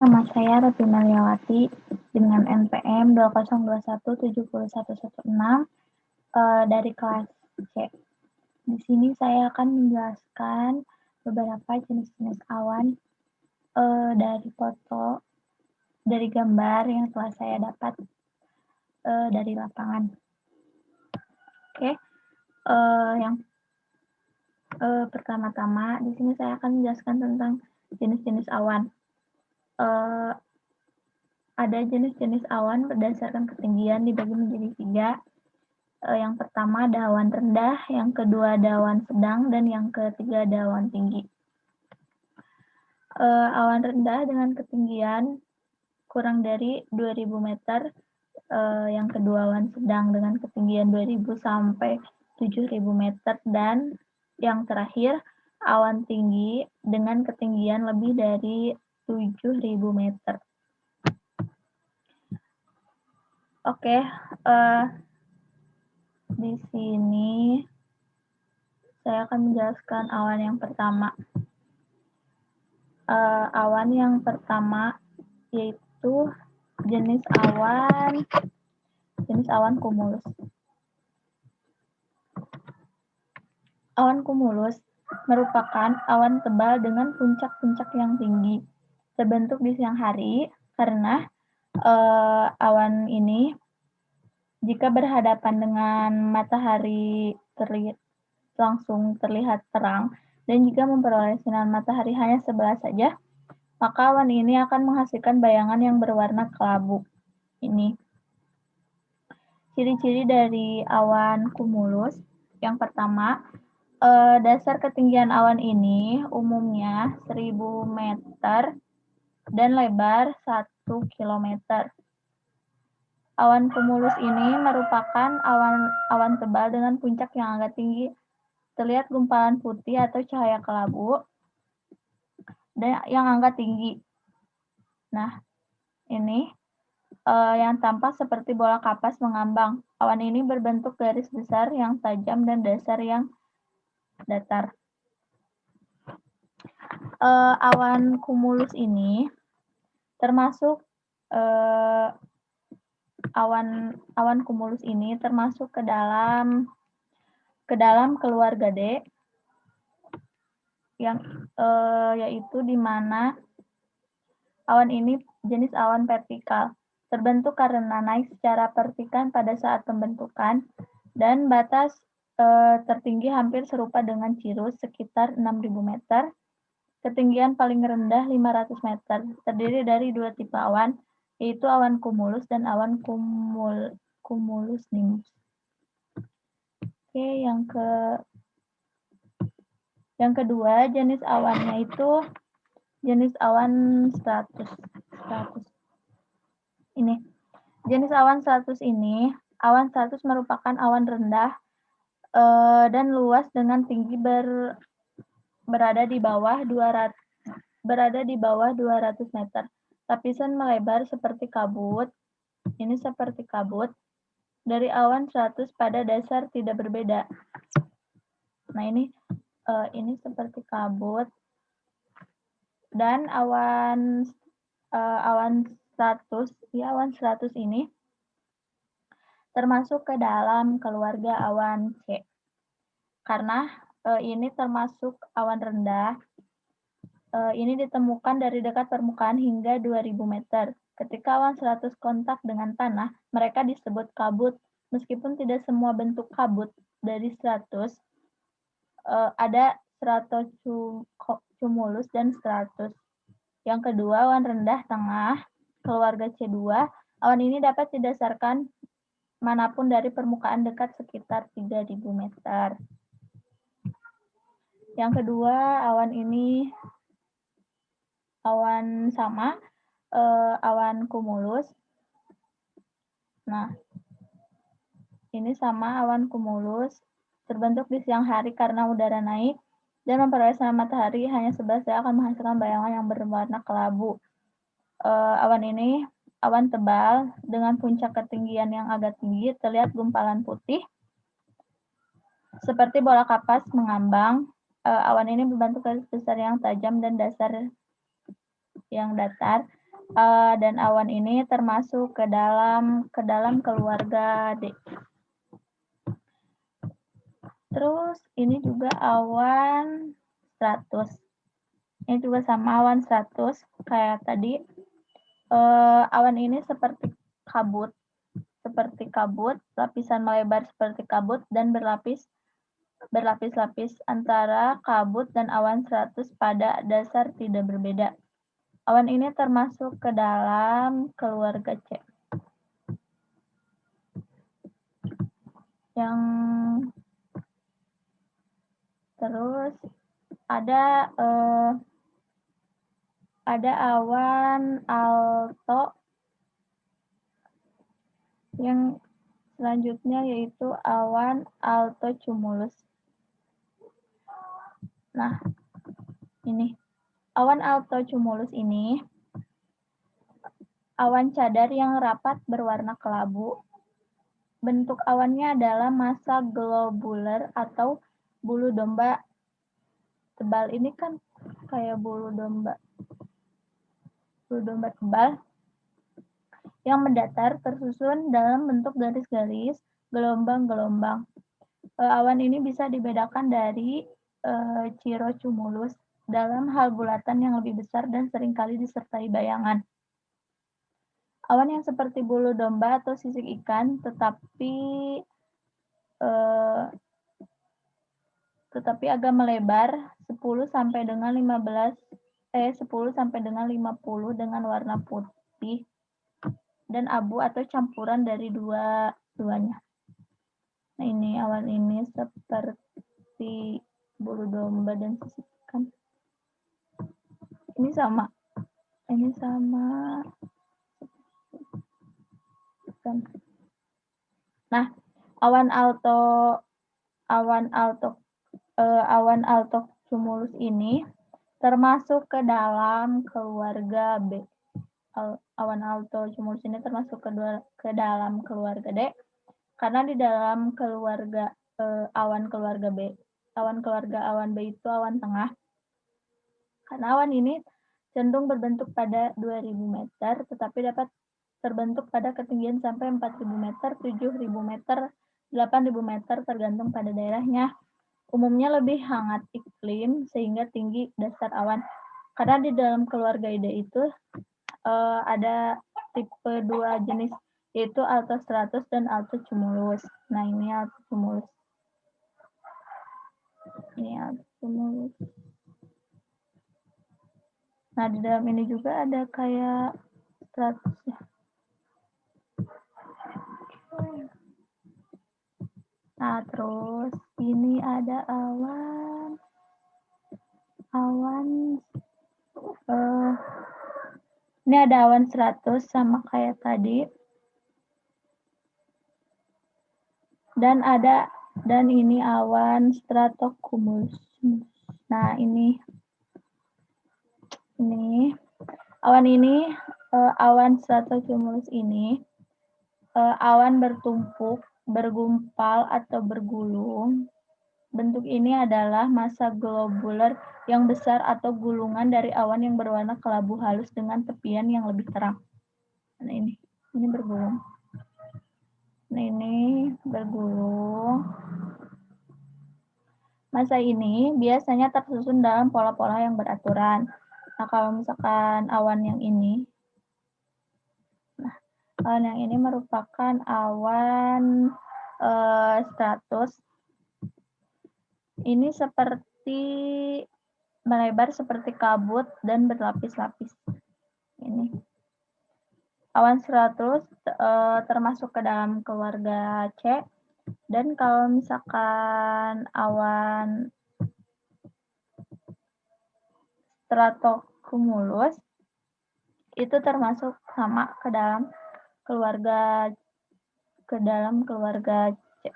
Nama saya Rati Meliawati dengan NPM 20217116 dari kelas C. Di sini saya akan menjelaskan beberapa jenis-jenis awan dari foto, dari gambar yang telah saya dapat dari lapangan. Oke, yang pertama-tama di sini saya akan menjelaskan tentang jenis-jenis awan. Ada jenis-jenis awan berdasarkan ketinggian dibagi menjadi 3. Yang pertama ada awan rendah, yang kedua ada awan sedang, dan yang ketiga ada awan tinggi. Awan rendah dengan ketinggian kurang dari 2000 meter, yang kedua awan sedang dengan ketinggian 2000 sampai 7000 meter, dan yang terakhir awan tinggi dengan ketinggian lebih dari 7000 meter. Oke, di sini saya akan menjelaskan awan yang pertama. Awan yang pertama yaitu jenis awan kumulus. Awan kumulus merupakan awan tebal dengan puncak-puncak yang tinggi, terbentuk di siang hari karena awan ini jika berhadapan dengan matahari langsung terlihat terang, dan jika memperoleh sinar matahari hanya sebelah saja, maka awan ini akan menghasilkan bayangan yang berwarna kelabu. Ini ciri-ciri dari awan kumulus. Yang pertama, dasar ketinggian awan ini umumnya 1000 meter dan lebar 1 kilometer. Awan kumulus ini merupakan awan tebal dengan puncak yang agak tinggi, terlihat gumpalan putih atau cahaya kelabu, dan yang agak tinggi. Nah, ini yang tampak seperti bola kapas mengambang. Awan ini berbentuk garis besar yang tajam dan dasar yang datar. Awan kumulus ini termasuk awan kumulus ini termasuk ke dalam keluarga D, yang yaitu di mana awan ini jenis awan vertikal, terbentuk karena naik secara vertikal pada saat pembentukan, dan batas tertinggi hampir serupa dengan Cirrus sekitar 6000 meter. Ketinggian paling rendah 500 meter, terdiri dari 2 tipe awan, yaitu awan kumulus dan awan cumulus nimbus. Oke, yang kedua jenis awannya itu jenis awan stratus. Ini jenis awan stratus ini, awan stratus merupakan awan rendah dan luas dengan tinggi berada di bawah 200 meter. Lapisan melebar seperti kabut. Ini seperti kabut. Dari awan stratus pada dasar tidak berbeda. Nah, ini seperti kabut. Dan awan stratus ini termasuk ke dalam keluarga awan C. Karena ini termasuk awan rendah. Ini ditemukan dari dekat permukaan hingga 2000 meter. Ketika awan stratus kontak dengan tanah, mereka disebut kabut. Meskipun tidak semua bentuk kabut dari stratus, ada stratocumulus dan stratus. Yang kedua, awan rendah tengah, keluarga C2. Awan ini dapat didasarkan manapun dari permukaan dekat sekitar 3000 meter. Yang kedua, awan ini awan kumulus. Nah, ini sama awan kumulus, terbentuk di siang hari karena udara naik dan memperoleh sinar matahari hanya sebelah saja akan menghasilkan bayangan yang berwarna kelabu. Awan ini awan tebal dengan puncak ketinggian yang agak tinggi, terlihat gumpalan putih seperti bola kapas mengambang. Awan ini berbentuk garis besar yang tajam dan dasar yang datar. Dan awan ini termasuk ke dalam keluarga D. Terus ini juga awan stratus. Ini juga sama awan stratus kayak tadi. Awan ini seperti kabut, lapisan melebar seperti kabut dan berlapis-lapis antara kabut dan awan stratus pada dasar tidak berbeda. Awan ini termasuk ke dalam keluarga C. Yang terus ada awan alto yang selanjutnya yaitu awan altocumulus. Nah, ini awan altocumulus ini awan cadar yang rapat berwarna kelabu. Bentuk awannya adalah massa globular atau bulu domba tebal. Ini kan kayak bulu domba tebal yang mendatar tersusun dalam bentuk garis-garis, gelombang-gelombang. Awan ini bisa dibedakan dari cirrocumulus dalam hal bulatan yang lebih besar dan seringkali disertai bayangan. Awan yang seperti bulu domba atau sisik ikan, tetapi agak melebar 10 sampai dengan 50 dengan warna putih dan abu atau campuran dari duanya. Nah, ini awan ini seperti bulu domba dan sisik ikan. Ini sama. Nah, awan altocumulus ini termasuk ke dalam keluarga B. Awan altocumulus ini termasuk ke dalam keluarga D karena di dalam keluarga awan keluarga B itu awan tengah. Karena awan ini cenderung berbentuk pada 2000 meter tetapi dapat terbentuk pada ketinggian sampai 4000 meter, 7000 meter, 8000 meter tergantung pada daerahnya. Umumnya lebih hangat iklim sehingga tinggi dasar awan. Karena di dalam keluarga ide itu ada tipe 2 jenis yaitu altostratus dan altocumulus. Nah, ini altocumulus. Nah, di dalam ini juga ada kayak stratus ya. Nah, terus ini ada ini ada awan stratus sama kayak tadi. Dan ini awan stratocumulus. Nah, ini awan stratocumulus ini awan bertumpuk, bergumpal atau bergulung. Bentuk ini adalah massa globular yang besar atau gulungan dari awan yang berwarna kelabu halus dengan tepian yang lebih terang. Nah, ini bergulung. Nah, ini bergulung. Massa ini biasanya tersusun dalam pola-pola yang beraturan. Nah, kalau misalkan awan yang ini merupakan awan stratus. Ini seperti melebar seperti kabut dan berlapis-lapis. Ini awan stratus termasuk ke dalam keluarga C. Dan kalau misalkan awan stratocumulus itu termasuk sama ke dalam keluarga C.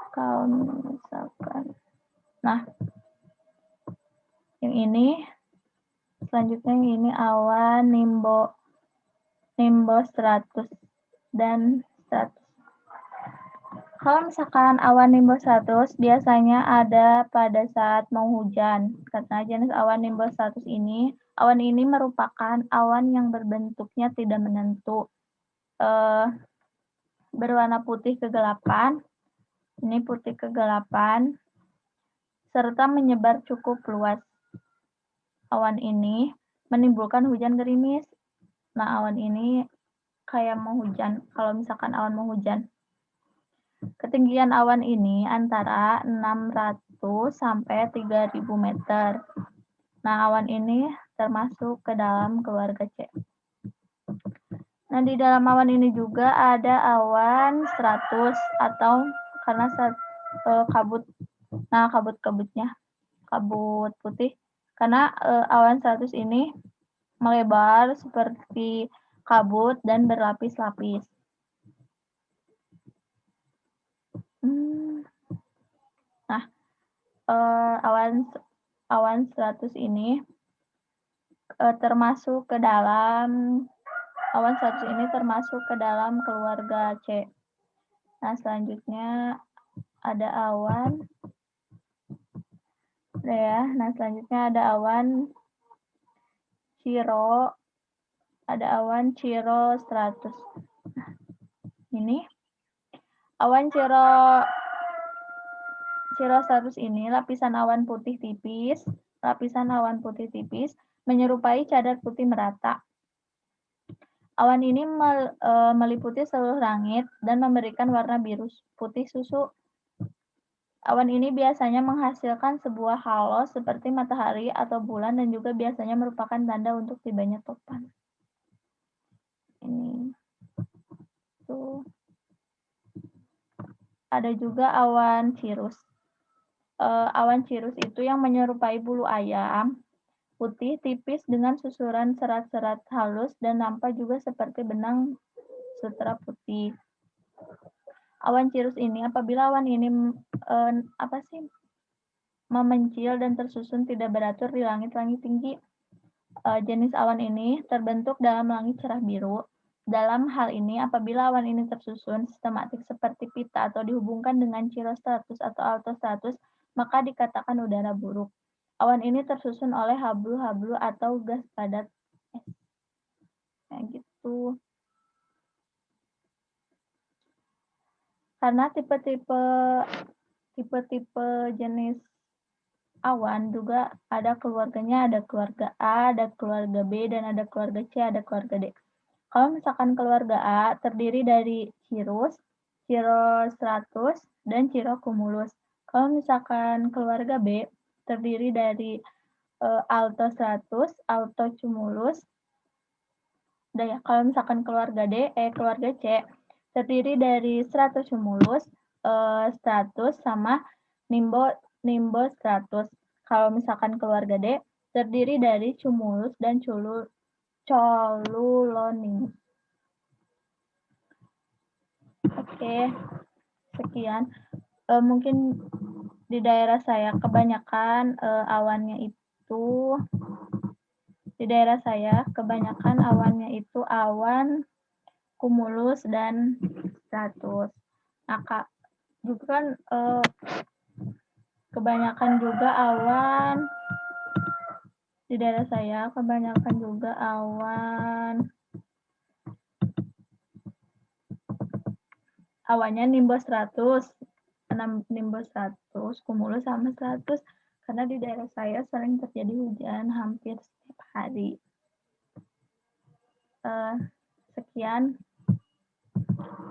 Kalau misalkan, nah, yang ini selanjutnya ini awan nimbostratus dan stratus. Kalau misalkan awan nimbus 100 biasanya ada pada saat mau hujan. Karena jenis awan nimbus 100 ini, awan ini merupakan awan yang berbentuknya tidak menentu. Berwarna putih kegelapan, ini putih kegelapan, serta menyebar cukup luas. Awan ini menimbulkan hujan gerimis. Nah, awan ini kayak mau hujan, kalau misalkan awan mau hujan. Ketinggian awan ini antara 600 sampai 3.000 meter. Nah, awan ini termasuk ke dalam keluarga C. Nah, di dalam awan ini juga ada awan 100 atau karena kabut. Nah, kabut-kabutnya, kabut putih. Karena awan 100 ini melebar seperti kabut dan berlapis-lapis. Nah, awan 100 ini termasuk ke dalam awan 100 ini termasuk ke dalam keluarga C. Nah, selanjutnya ada awan Nah, selanjutnya ada awan Ciro. Ada awan Ciro 100. Nah, ini awan Ciro 100 ini lapisan awan putih tipis. Lapisan awan putih tipis menyerupai cadar putih merata. Awan ini meliputi seluruh langit dan memberikan warna biru putih susu. Awan ini biasanya menghasilkan sebuah halo seperti matahari atau bulan dan juga biasanya merupakan tanda untuk tibanya topan. Ini tuh. Ada juga awan cirrus. Awan cirrus itu yang menyerupai bulu ayam, putih tipis dengan susuran serat-serat halus dan nampak juga seperti benang sutra putih. Awan cirrus ini apabila awan ini memencil dan tersusun tidak beratur di langit-langit tinggi. Jenis awan ini terbentuk dalam langit cerah biru. Dalam hal ini, apabila awan ini tersusun sistematik seperti pita atau dihubungkan dengan cirrostratus atau altostratus, maka dikatakan udara buruk. Awan ini tersusun oleh hablu-hablu atau gas padat es. Nah, gitu. Karena tipe-tipe jenis awan juga ada keluarganya, ada keluarga A, ada keluarga B, dan ada keluarga C, ada keluarga D. Kalau misalkan keluarga A terdiri dari cirrus, cirrostratus, dan cirrocumulus. Kalau misalkan keluarga B terdiri dari altostratus, altocumulus. Dan kalau misalkan keluarga C terdiri dari stratocumulus, stratus, sama nimbostratus. Kalau misalkan keluarga D terdiri dari cumulus dan coluloninus. Oke, sekian. Mungkin di daerah saya kebanyakan awannya itu awan cumulus dan stratus. Nah, juga kan kebanyakan juga awan di daerah saya kebanyakan juga awannya nimbus 100, cumulus sama 100 karena di daerah saya sering terjadi hujan hampir setiap hari. Sekian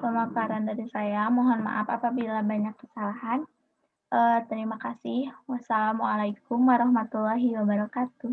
pemaparan dari saya. Mohon maaf apabila banyak kesalahan. Terima kasih. Wassalamualaikum warahmatullahi wabarakatuh.